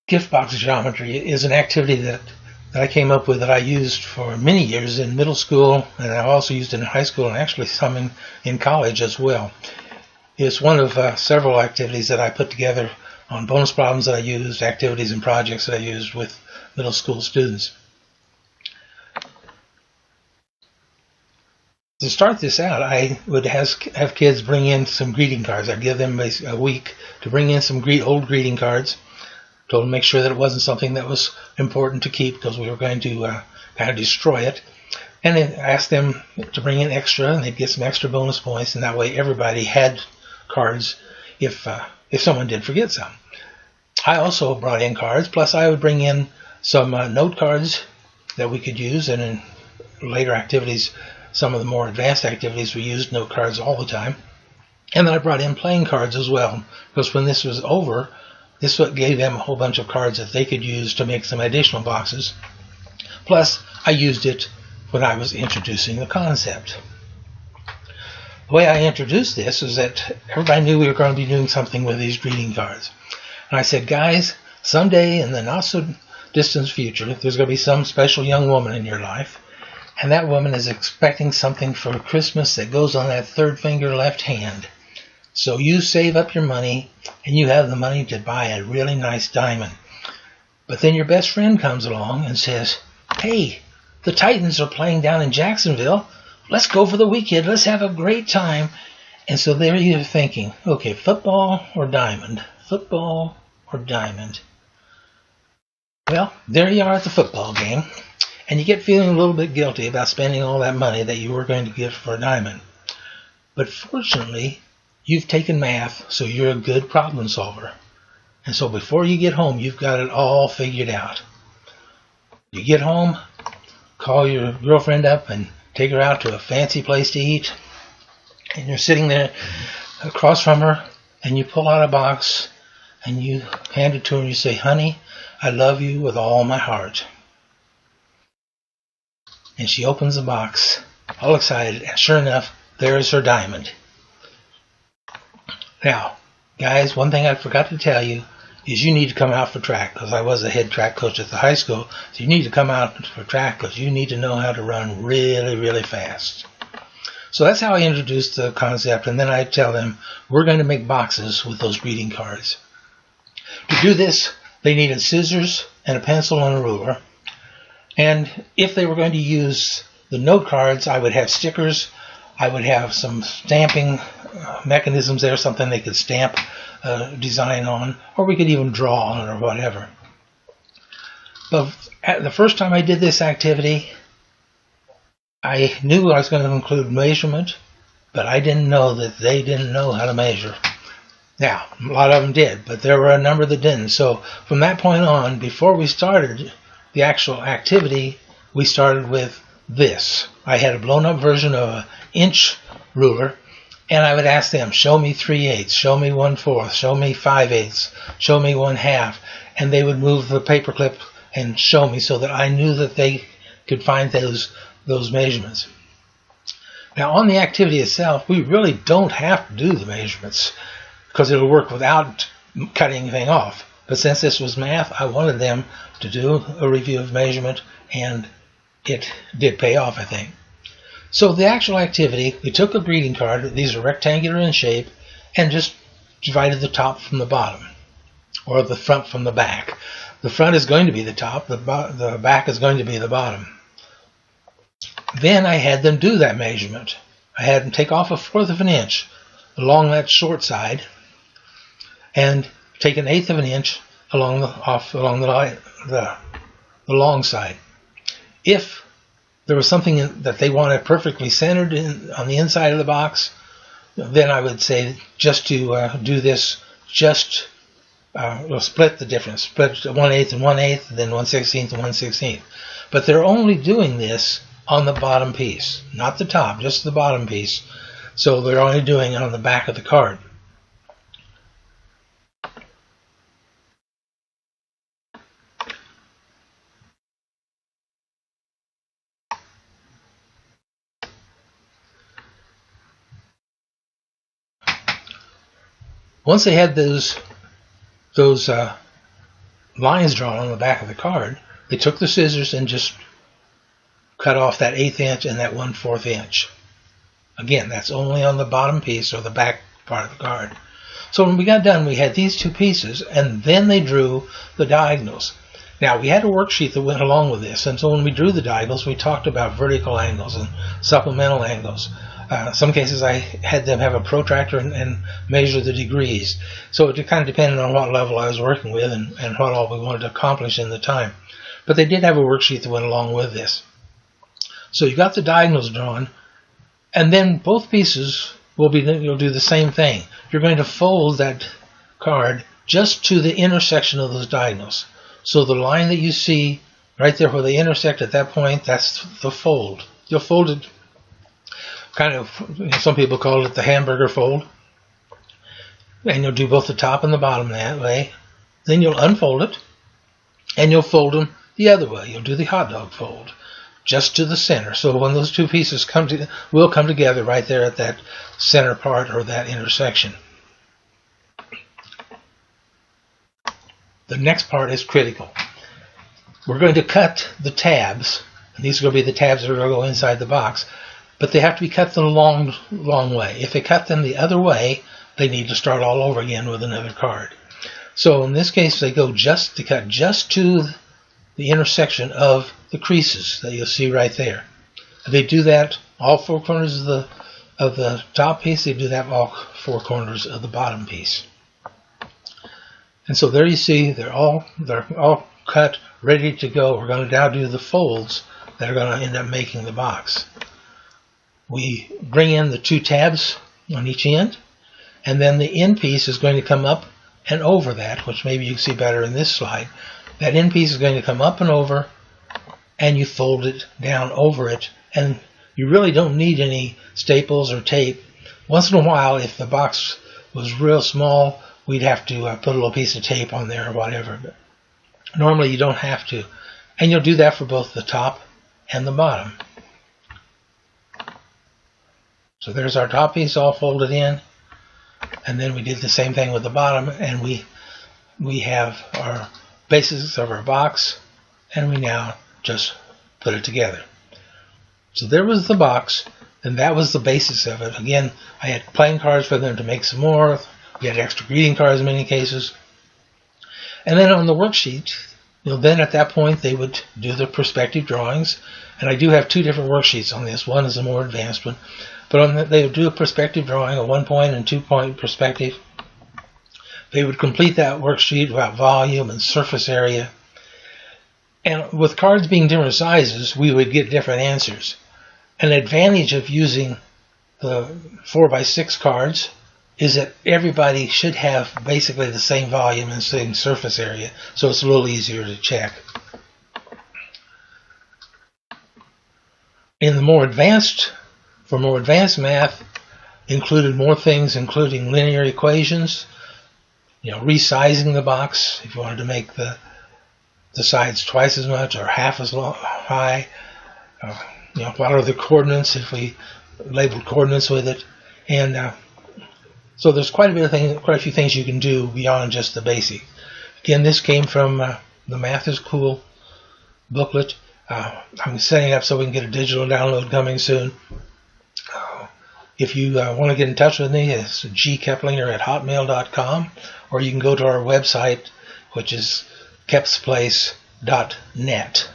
Gift box geometry is an activity that I came up with that I used for many years in middle school, and I've also used it in high school and actually some in college as well. It's one of several activities that I put together on bonus problems that I used, activities and projects that I used with middle school students. To start this out, I would have kids bring in some greeting cards. I'd give them a week to bring in some old greeting cards. Told them to make sure that it wasn't something that was important to keep because we were going to kind of destroy it. And then asked them to bring in extra, and they'd get some extra bonus points, and that way everybody had cards if someone did forget some. I also brought in cards, plus I would bring in some note cards that we could use, and in later activities, some of the more advanced activities, we used note cards all the time. And then I brought in playing cards as well, because when this was over, this gave them a whole bunch of cards that they could use to make some additional boxes. Plus, I used it when I was introducing the concept. The way I introduced this is that everybody knew we were going to be doing something with these greeting cards. And I said, guys, someday in the not-so-distant future, there's going to be some special young woman in your life, and that woman is expecting something for Christmas that goes on that third finger left hand. So you save up your money, and you have the money to buy a really nice diamond. But then your best friend comes along and says, hey, the Titans are playing down in Jacksonville. Let's go for the weekend. Let's have a great time. And so there you're thinking, okay, football or diamond? Football or diamond? Well, there you are at the football game, and you get feeling a little bit guilty about spending all that money that you were going to give for a diamond. But fortunately, you've taken math, so you're a good problem solver. And so before you get home, you've got it all figured out. You get home, call your girlfriend up and take her out to a fancy place to eat. And you're sitting there across from her, and you pull out a box, and you hand it to her, and you say, honey, I love you with all my heart. And she opens the box, all excited, and sure enough, there's her diamond. Now, guys, one thing I forgot to tell you is you need to come out for track, because I was a head track coach at the high school, so you need to come out for track because you need to know how to run really, really fast. So that's how I introduced the concept, and then I tell them, we're going to make boxes with those greeting cards. To do this, they needed scissors and a pencil and a ruler. And if they were going to use the note cards, I would have stickers. I would have some stamping mechanisms there, something they could stamp design on, or we could even draw on it or whatever. But the first time I did this activity, I knew I was going to include measurement, but I didn't know that they didn't know how to measure. Now, a lot of them did, but there were a number that didn't. So from that point on, before we started the actual activity, we started with this. I had a blown-up version of an inch ruler, and I would ask them, show me 3/8, show me 1/4, show me 5/8, show me 1/2, and they would move the paperclip and show me so that I knew that they could find those measurements. Now, on the activity itself, we really don't have to do the measurements because it'll work without cutting anything off. But since this was math, I wanted them to do a review of measurement, and it did pay off, I think. So the actual activity, we took a greeting card, these are rectangular in shape, and just divided the top from the bottom, or the front from the back. The front is going to be the top, the back is going to be the bottom. Then I had them do that measurement. I had them take off 1/4 of an inch along that short side, and take 1/8 of an inch along the long side. If there was something that they wanted perfectly centered on the inside of the box, then I would say just to do this, just split the difference. Split 1/8 and 1/8, then 1/16 and 1/16. But they're only doing this on the bottom piece, not the top, just the bottom piece. So they're only doing it on the back of the card. Once they had those lines drawn on the back of the card, they took the scissors and just cut off that 1/8 inch and that 1/4 inch. Again, that's only on the bottom piece or the back part of the card. So when we got done, we had these two pieces, and then they drew the diagonals. Now, we had a worksheet that went along with this, and so when we drew the diagonals, we talked about vertical angles and supplemental angles. Some cases I had them have a protractor and measure the degrees. So it kind of depended on what level I was working with and what all we wanted to accomplish in the time. But they did have a worksheet that went along with this. So you got the diagonals drawn, and then both pieces you'll do the same thing. You're going to fold that card just to the intersection of those diagonals. So the line that you see right there where they intersect at that point, that's the fold. You'll fold it kind of, some people call it the hamburger fold. And you'll do both the top and the bottom that way. Then you'll unfold it, and you'll fold them the other way. You'll do the hot dog fold, just to the center. So when those two pieces will come together right there at that center part or that intersection. The next part is critical. We're going to cut the tabs, and these are going to be the tabs that are going to go inside the box, but they have to be cut the long way. If they cut them the other way, they need to start all over again with another card. So in this case, they cut just to the intersection of the creases that you'll see right there. They do that all four corners of the top piece. They do that all four corners of the bottom piece. And so there you see they're all cut, ready to go. We're going to now do the folds that are going to end up making the box. We bring in the two tabs on each end, and then the end piece is going to come up and over that, which maybe you can see better in this slide. That end piece is going to come up and over, and you fold it down over it, and you really don't need any staples or tape. Once in a while, if the box was real small, we'd have to put a little piece of tape on there or whatever, but normally you don't have to. And you'll do that for both the top and the bottom. So there's our top piece all folded in, and then we did the same thing with the bottom, and we have our basis of our box, and we now just put it together. So there was the box, and that was the basis of it. Again, I had playing cards for them to make some more. We had extra greeting cards in many cases. And then on the worksheet, then at that point they would do the perspective drawings. And I do have two different worksheets on this. One is a more advanced one. But they would do a perspective drawing, a 1-point and 2-point perspective. They would complete that worksheet about volume and surface area. And with cards being different sizes, we would get different answers. An advantage of using the 4x6 cards is that everybody should have basically the same volume and same surface area, so it's a little easier to check. For more advanced math, included more things, including linear equations, resizing the box if you wanted to make the sides twice as much or half as high. What are the coordinates if we labeled coordinates with it, and so there's quite a few things you can do beyond just the basic. Again, this came from the Math is Cool booklet. I'm setting up so we can get a digital download coming soon. If you want to get in touch with me, it's gkeplinger@hotmail.com, or you can go to our website, which is kepsplace.net.